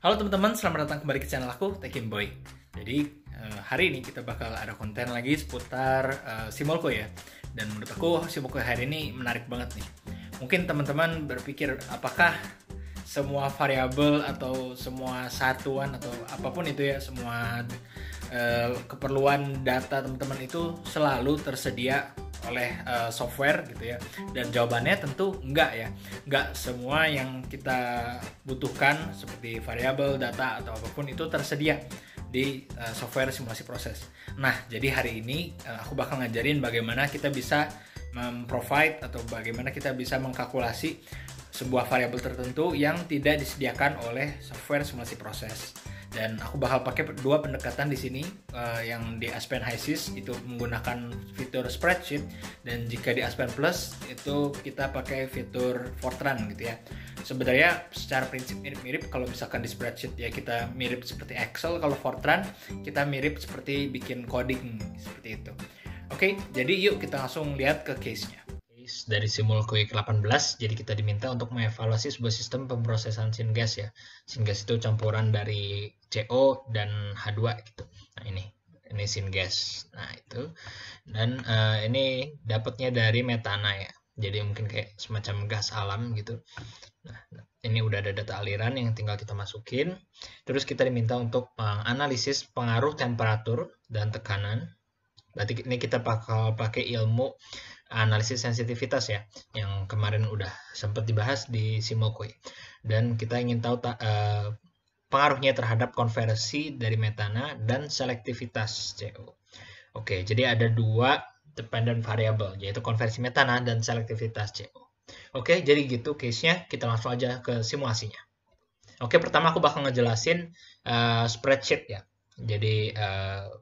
Halo teman-teman, selamat datang kembali ke channel aku, Tekin Boy. Jadi hari ini kita bakal ada konten lagi seputar Simolko ya. Dan menurut aku Simolko hari ini menarik banget nih. Mungkin teman-teman berpikir apakah semua variabel atau semua satuan atau apapun itu ya, semua keperluan data teman-teman itu selalu tersedia oleh software gitu ya. Dan jawabannya tentu enggak ya. Enggak semua yang kita butuhkan seperti variabel, data atau apapun itu tersedia di software simulasi proses. Nah, jadi hari ini aku bakal ngajarin bagaimana kita bisa memprovide atau bagaimana kita bisa mengkalkulasi sebuah variabel tertentu yang tidak disediakan oleh software simulasi proses. Dan aku bakal pakai dua pendekatan di sini, yang di Aspen HYSYS itu menggunakan fitur spreadsheet, dan jika di Aspen Plus itu kita pakai fitur Fortran gitu ya. Sebenarnya secara prinsip mirip-mirip. Kalau misalkan di spreadsheet ya kita mirip seperti Excel, kalau Fortran kita mirip seperti bikin coding seperti itu. Oke, jadi yuk kita langsung lihat ke case-nya. Dari Simulko 18, jadi kita diminta untuk mengevaluasi sebuah sistem pemrosesan syngas ya. Syngas itu campuran dari CO dan H2 gitu. Nah, ini syngas. Nah, itu. Dan ini dapatnya dari metana ya. Jadi mungkin kayak semacam gas alam gitu. Nah, ini udah ada data aliran yang tinggal kita masukin. Terus kita diminta untuk menganalisis pengaruh temperatur dan tekanan. Berarti ini kita bakal pakai ilmu analisis sensitivitas ya, yang kemarin udah sempat dibahas di Simulko. Dan kita ingin tahu pengaruhnya terhadap konversi dari metana dan selektivitas CO. Oke, jadi ada dua dependent variable, yaitu konversi metana dan selektivitas CO. Oke, jadi gitu case-nya, kita langsung aja ke simulasinya. Oke, pertama aku bakal ngejelasin spreadsheet ya. Jadi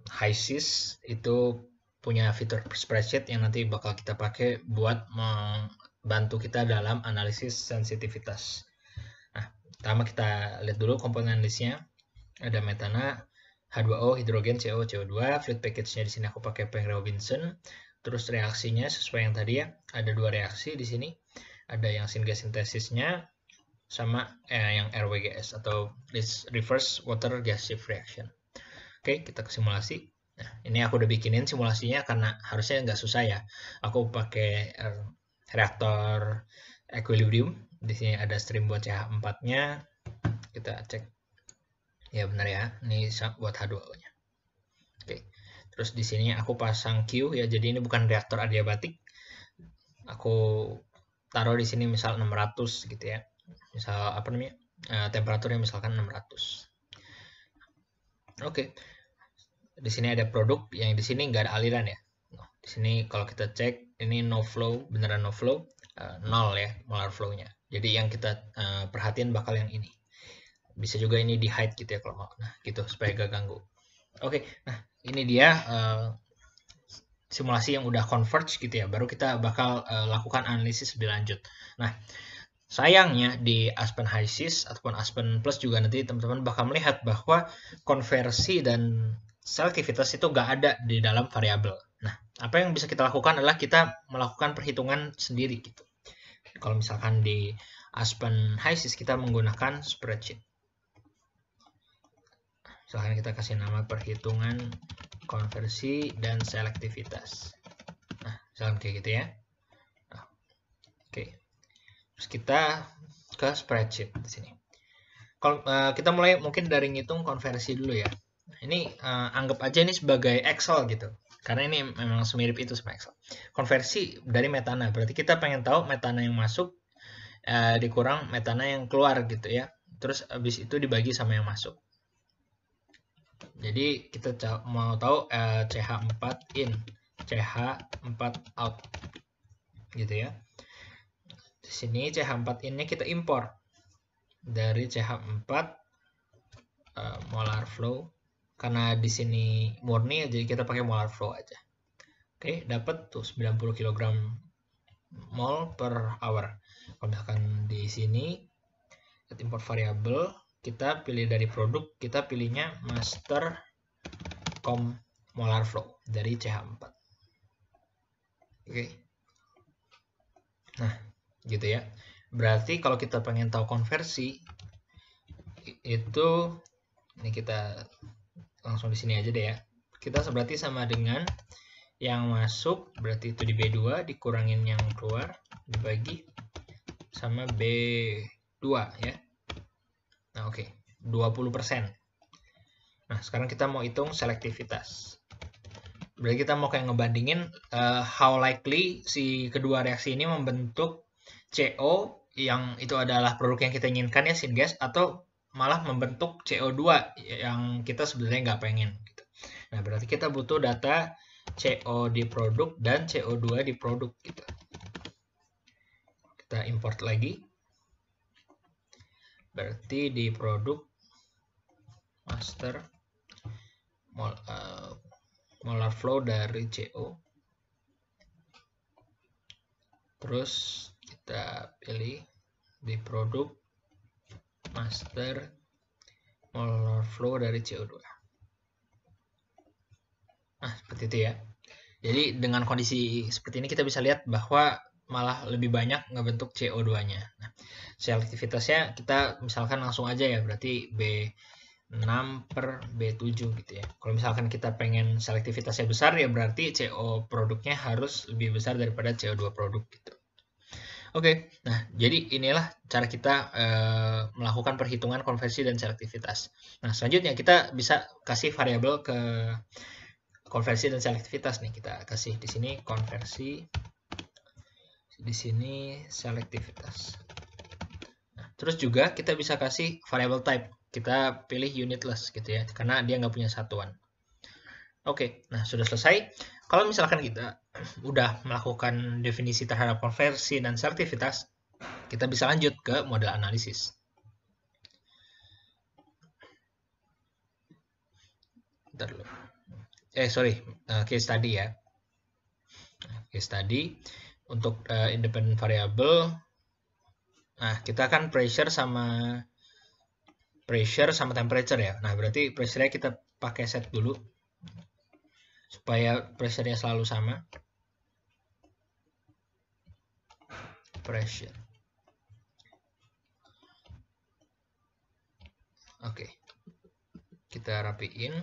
HYSYS itu punya fitur spreadsheet yang nanti bakal kita pakai buat membantu kita dalam analisis sensitivitas. Nah, pertama kita lihat dulu komponen listnya. Ada metana, H2O, hidrogen, CO, CO2. Fluid package-nya di sini aku pakai Peng Robinson. Terus reaksinya sesuai yang tadi ya. Ada dua reaksi di sini. Ada yang syngas sintesisnya sama yang RWGS atau reverse water gas shift reaction. Oke, kita ke simulasi. Nah, ini aku udah bikinin simulasinya karena harusnya nggak susah ya. Aku pakai reaktor equilibrium. Di sini ada stream buat CH4-nya. Kita cek. Ya benar ya. Ini buat H2O-nya. Oke. Terus di sini aku pasang Q ya. Jadi ini bukan reaktor adiabatik. Aku taruh di sini misal 600 gitu ya. Misal apa namanya? Temperaturnya misalkan 600. Oke. Di sini ada produk yang di sini nggak ada aliran ya. Di sini kalau kita cek ini no flow, beneran no flow, 0 ya molar flow-nya. Jadi yang kita perhatiin bakal yang ini. Bisa juga ini di hide gitu ya kalau mau. Nah, gitu supaya gak ganggu. Oke, nah ini dia simulasi yang udah converge gitu ya. Baru kita bakal lakukan analisis lebih lanjut. Nah, sayangnya di Aspen HYSYS ataupun Aspen Plus juga nanti teman-teman bakal melihat bahwa konversi dan selektivitas itu nggak ada di dalam variabel. Nah, apa yang bisa kita lakukan adalah kita melakukan perhitungan sendiri gitu. Kalau misalkan di Aspen HYSYS kita menggunakan spreadsheet. Misalkan kita kasih nama perhitungan konversi dan selektivitas. Nah, misalkan kayak gitu ya. Nah, oke. Terus kita ke spreadsheet di sini. Kalau kita mulai mungkin dari ngitung konversi dulu ya. Ini anggap aja ini sebagai Excel gitu. Karena ini memang semirip itu sama Excel. Konversi dari metana. Berarti kita pengen tahu metana yang masuk dikurang metana yang keluar gitu ya. Terus habis itu dibagi sama yang masuk. Jadi kita mau tahu CH4 in, CH4 out. Gitu ya. Di sini CH4 in-nya kita import dari CH4 molar flow. Karena di sini murni, jadi kita pakai molar flow aja. Oke, dapat tuh 90 kg mol per hour. Kalau misalkan di sini kita import variabel, kita pilih dari produk, kita pilihnya master com molar flow dari CH4. Oke. Nah, gitu ya. Berarti kalau kita pengen tahu konversi, itu, ini kita langsung di sini aja deh ya. Kita berarti sama dengan yang masuk, berarti itu di B2 dikurangin yang keluar, dibagi sama B2 ya. Nah, oke. 20%. Nah, sekarang kita mau hitung selektivitas. Berarti kita mau kayak ngebandingin how likely si kedua reaksi ini membentuk CO yang itu adalah produk yang kita inginkan ya, syngas, atau malah membentuk CO2 yang kita sebenarnya nggak pengen. Gitu. Nah, berarti kita butuh data CO di produk dan CO2 di produk. Gitu. Kita import lagi. Berarti di produk master molar flow dari CO. Terus kita pilih di produk master molar flow dari CO2. Nah, seperti itu ya. Jadi dengan kondisi seperti ini kita bisa lihat bahwa malah lebih banyak ngebentuk CO2-nya. Nah, selektivitasnya kita misalkan langsung aja ya, berarti B6 per B7 gitu ya. Kalau misalkan kita pengen selektivitasnya besar ya berarti CO produknya harus lebih besar daripada CO2 produk gitu. Oke, nah jadi inilah cara kita melakukan perhitungan konversi dan selektivitas. Nah selanjutnya kita bisa kasih variabel ke konversi dan selektivitas nih. Kita kasih di sini konversi, di sini selektivitas. Nah, terus juga kita bisa kasih variable type. Kita pilih unitless gitu ya, karena dia nggak punya satuan. Oke, nah sudah selesai. Kalau misalkan kita udah melakukan definisi terhadap konversi dan selektivitas, kita bisa lanjut ke model analisis. Bentar dulu. Case study ya. Case study untuk independent variable. Nah, kita kan pressure sama temperature ya. Nah, berarti pressure-nya kita pakai set dulu supaya pressure-nya selalu sama. Pressure. Oke. Kita rapiin.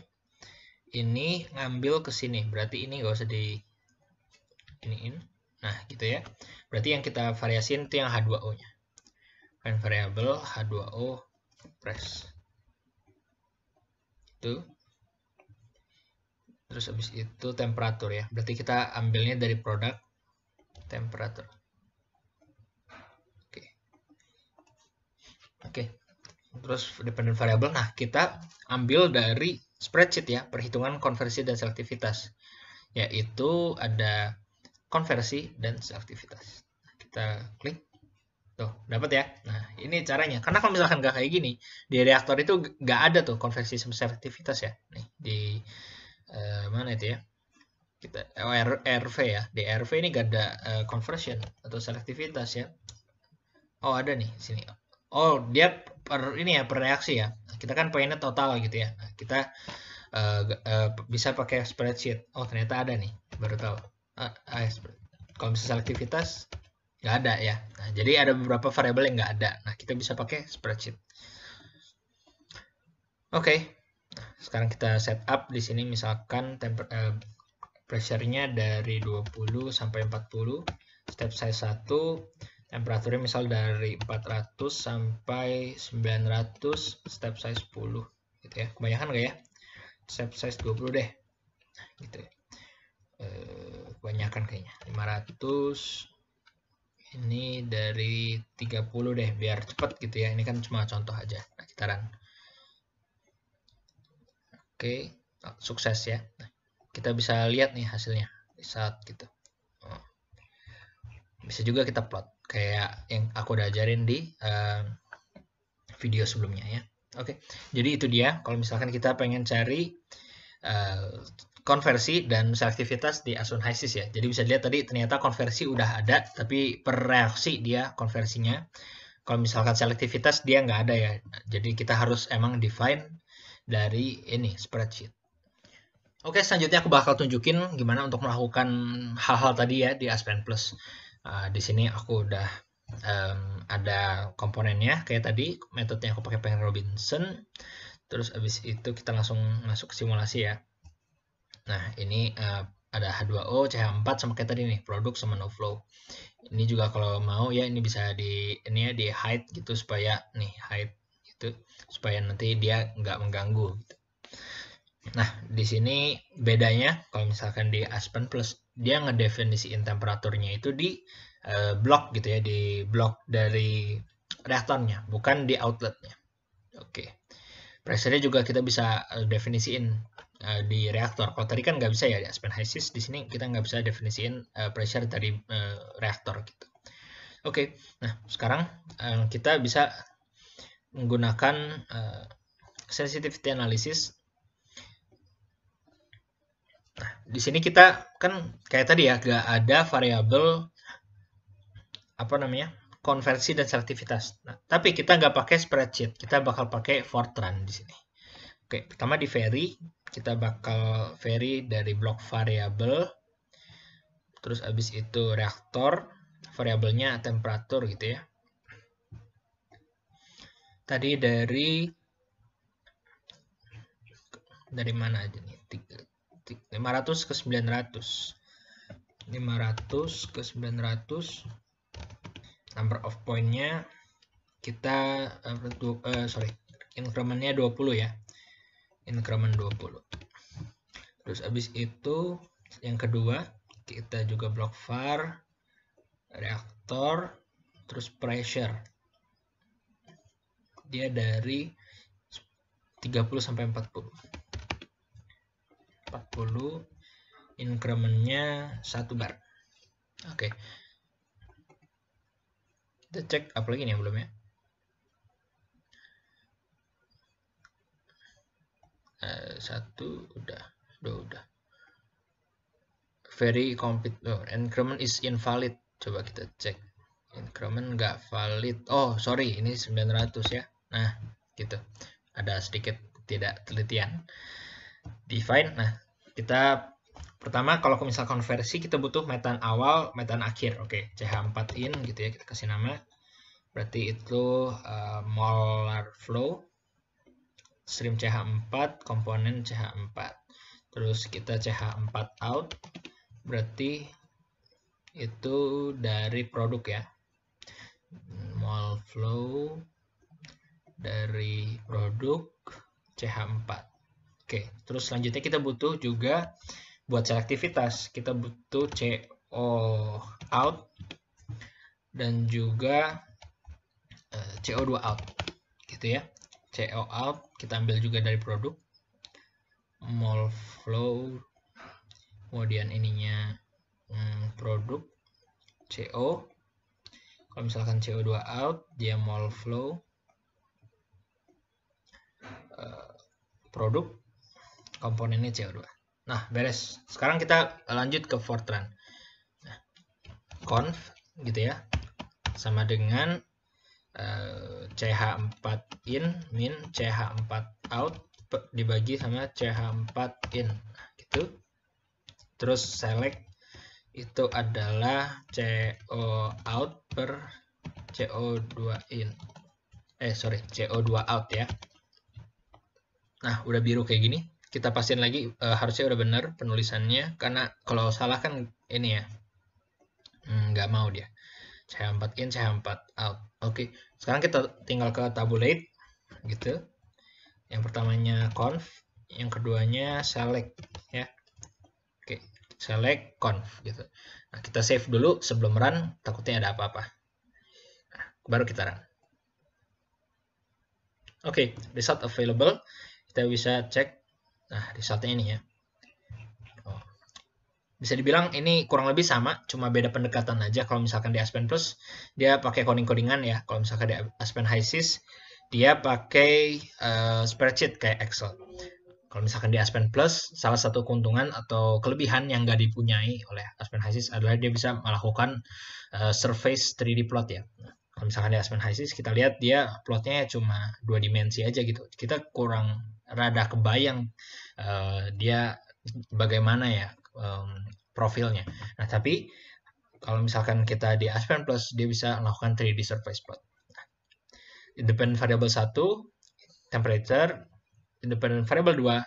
Ini ngambil ke sini. Berarti ini nggak usah di iniin. Nah, gitu ya. Berarti yang kita variasiin itu yang H2O-nya. Kan variable H2O press. Itu. Terus habis itu temperatur ya. Berarti kita ambilnya dari produk temperatur. Oke. Terus dependent variable. Nah, kita ambil dari spreadsheet ya, perhitungan konversi dan selektivitas. Yaitu ada konversi dan selektivitas. Kita klik. Tuh, dapat ya. Nah, ini caranya. Karena kalau misalkan nggak kayak gini, di reaktor itu nggak ada tuh konversi sama selektivitas ya. Nih, di mana itu ya? Kita RV ya. Di RV ini nggak ada conversion atau selektivitas ya. Oh, ada nih sini. Oh, dia per ini ya, per reaksi ya. Kita kan pengennya total gitu ya. Nah, kita bisa pakai spreadsheet. Oh, ternyata ada nih. Baru tahu. Kalau misalnya selektivitas nggak ada ya. Nah, jadi ada beberapa variabel yang nggak ada. Nah, kita bisa pakai spreadsheet. Oke. Nah, sekarang kita setup di sini misalkan pressure-nya dari 20 sampai 40. Step size 1, temperaturnya misal dari 400 sampai 900, step size 10 gitu ya. Kebanyakan nggak ya? Step size 20 deh. Nah, gitu ya. Kebanyakan kayaknya. 500. Ini dari 30 deh, biar cepet gitu ya. Ini kan cuma contoh aja. Nah, kita run. Oke, sukses ya. Nah, kita bisa lihat nih hasilnya di saat gitu. Bisa juga kita plot kayak yang aku udah ajarin di video sebelumnya ya. Oke, jadi itu dia. Kalau misalkan kita pengen cari konversi dan selektivitas di Asun HYSYS ya. Jadi bisa dilihat tadi ternyata konversi udah ada, tapi per reaksi dia konversinya. Kalau misalkan selektivitas dia nggak ada ya. Jadi kita harus emang define dari ini spreadsheet. Oke, selanjutnya aku bakal tunjukin gimana untuk melakukan hal-hal tadi ya di Aspen Plus. Di sini aku udah ada komponennya kayak tadi metode yang aku pakai Pengen Robinson. Terus abis itu kita langsung masuk ke simulasi ya. Nah ini ada H2O, CH4 sama kayak tadi nih, produk sama no flow. Ini juga kalau mau ya ini bisa di hide gitu supaya nih hide gitu supaya nanti dia nggak mengganggu gitu. Nah di sini bedanya kalau misalkan di Aspen Plus dia ngedefinisiin temperaturnya itu di blok gitu ya, di blok dari reaktornya bukan di outletnya. Oke. Pressure-nya juga kita bisa definisiin di reaktor. Kalau tadi kan nggak bisa ya di Aspen HYSYS, di sini kita nggak bisa definisiin pressure dari reaktor gitu. Oke, nah sekarang kita bisa menggunakan sensitivity analysis. Nah, di sini kita kan kayak tadi ya, nggak ada variabel apa namanya konversi dan selektivitas. Nah, tapi kita nggak pakai spreadsheet, kita bakal pakai Fortran di sini. Oke, pertama di vary, kita bakal vary dari blok variabel, terus abis itu reaktor, variabelnya temperatur gitu ya. Tadi dari mana aja nih? 500 ke 900. 500 ke 900. Number of point-nya kita increment-nya 20 ya. Increment 20. Terus abis itu yang kedua kita juga blok var, reaktor, terus pressure. Dia dari 30 sampai 40. 40 increment-nya 1 bar. Oke. Kita cek apa lagi nih yang belum ya? Satu udah. Very complete. Oh, increment is invalid. Coba kita cek. Increment nggak valid. Oh, sorry, ini 900 ya. Nah, gitu. Ada sedikit tidak telitian. Define. Nah, kita pertama kalau misal konversi kita butuh metan awal, metan akhir. Oke, CH4 in gitu ya, kita kasih nama. Berarti itu molar flow. Stream CH4, komponen CH4. Terus kita CH4 out. Berarti itu dari produk ya. Mol flow dari produk CH4. Oke, terus selanjutnya kita butuh juga buat selektivitas. Kita butuh CO out dan juga CO2 out. Gitu ya. CO out kita ambil juga dari produk. Mol flow kemudian ininya produk CO. Kalau misalkan CO2 out dia mol flow produk komponennya CO2. Nah, beres. Sekarang kita lanjut ke Fortran. Nah, conv gitu ya. Sama dengan CH4 in min CH4 out dibagi sama CH4 in. Nah, gitu. Terus select itu adalah CO out per CO2 in. CO2 out ya. Nah, udah biru kayak gini. Kita pastiin lagi harusnya udah benar penulisannya. Karena kalau salah kan ini ya. Nggak mau dia. CH4 in, CH4 out. Oke. Sekarang kita tinggal ke tabulate. Gitu. Yang pertamanya conv. Yang keduanya select. Ya. Oke. Select conv. Gitu. Nah, kita save dulu sebelum run. Takutnya ada apa-apa. Nah, baru kita run. Oke. Result available. Kita bisa cek. Nah, resultnya ini ya. Bisa dibilang ini kurang lebih sama, cuma beda pendekatan aja. Kalau misalkan di Aspen Plus, dia pakai coding-codingan ya. Kalau misalkan di Aspen HYSYS, dia pakai spreadsheet kayak Excel. Kalau misalkan di Aspen Plus, salah satu keuntungan atau kelebihan yang nggak dipunyai oleh Aspen HYSYS adalah dia bisa melakukan surface 3D plot ya. Kalau misalkan di Aspen HYSYS, kita lihat dia plotnya cuma 2 dimensi aja gitu. Kita kurang rada kebayang dia bagaimana ya profilnya. Nah, tapi Kalau misalkan kita di Aspen Plus, dia bisa melakukan 3D surface plot. Independent variable 1, temperature. Independent variable 2,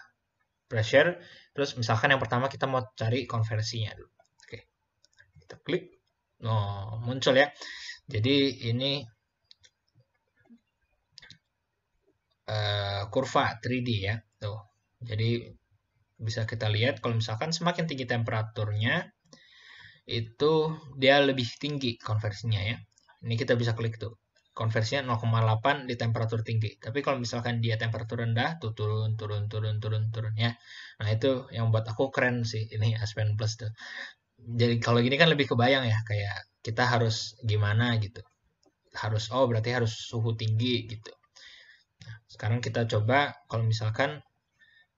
pressure. Terus misalkan yang pertama kita mau cari konversinya dulu. Oke. Kita klik. Oh, muncul ya. Jadi ini kurva 3D ya. Tuh. Jadi bisa kita lihat kalau misalkan semakin tinggi temperaturnya, itu dia lebih tinggi konversinya ya. Ini kita bisa klik tuh. Konversinya 0,8 di temperatur tinggi. Tapi kalau misalkan dia temperatur rendah, tuh turun ya. Nah, itu yang buat aku keren sih ini Aspen Plus tuh. Jadi kalau gini kan lebih kebayang ya, kayak kita harus gimana gitu. Berarti harus suhu tinggi gitu. Nah, sekarang kita coba kalau misalkan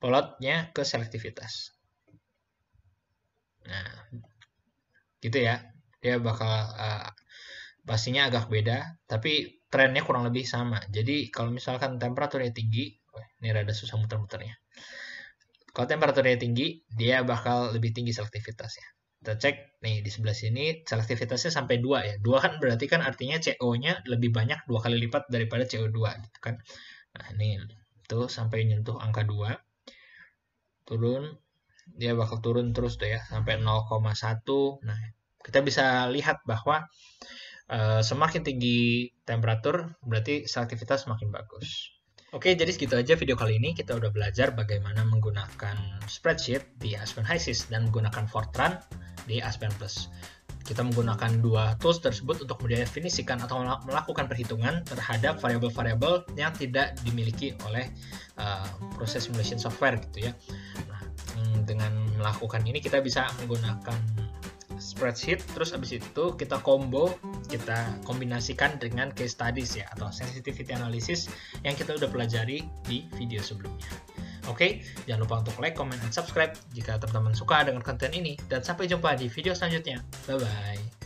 plotnya ke selektivitas. Nah, gitu ya. Dia bakal pastinya agak beda, tapi trennya kurang lebih sama. Jadi kalau misalkan temperaturnya tinggi, ini rada susah muter-muternya. Kalau temperaturnya tinggi, dia bakal lebih tinggi selektivitasnya. Kita cek nih di sebelah sini selektivitasnya sampai 2 ya. 2 kan berarti kan artinya CO-nya lebih banyak 2 kali lipat daripada CO2 gitu kan. Nah, ini tuh sampai nyentuh angka 2. Turun, dia bakal turun terus tuh ya sampai 0,1. Nah, kita bisa lihat bahwa semakin tinggi temperatur berarti selektivitas semakin bagus. Oke, jadi segitu aja video kali ini. Kita udah belajar bagaimana menggunakan spreadsheet di Aspen HYSYS dan menggunakan Fortran di Aspen Plus. Kita menggunakan dua tools tersebut untuk mendefinisikan atau melakukan perhitungan terhadap variabel-variabel yang tidak dimiliki oleh proses simulation software gitu ya. Nah, dengan melakukan ini kita bisa menggunakan spreadsheet, terus abis itu kita kombinasikan dengan case studies ya, atau sensitivity analysis yang kita udah pelajari di video sebelumnya. Oke, jangan lupa untuk like, comment, dan subscribe jika teman-teman suka dengan konten ini, dan sampai jumpa di video selanjutnya. Bye-bye.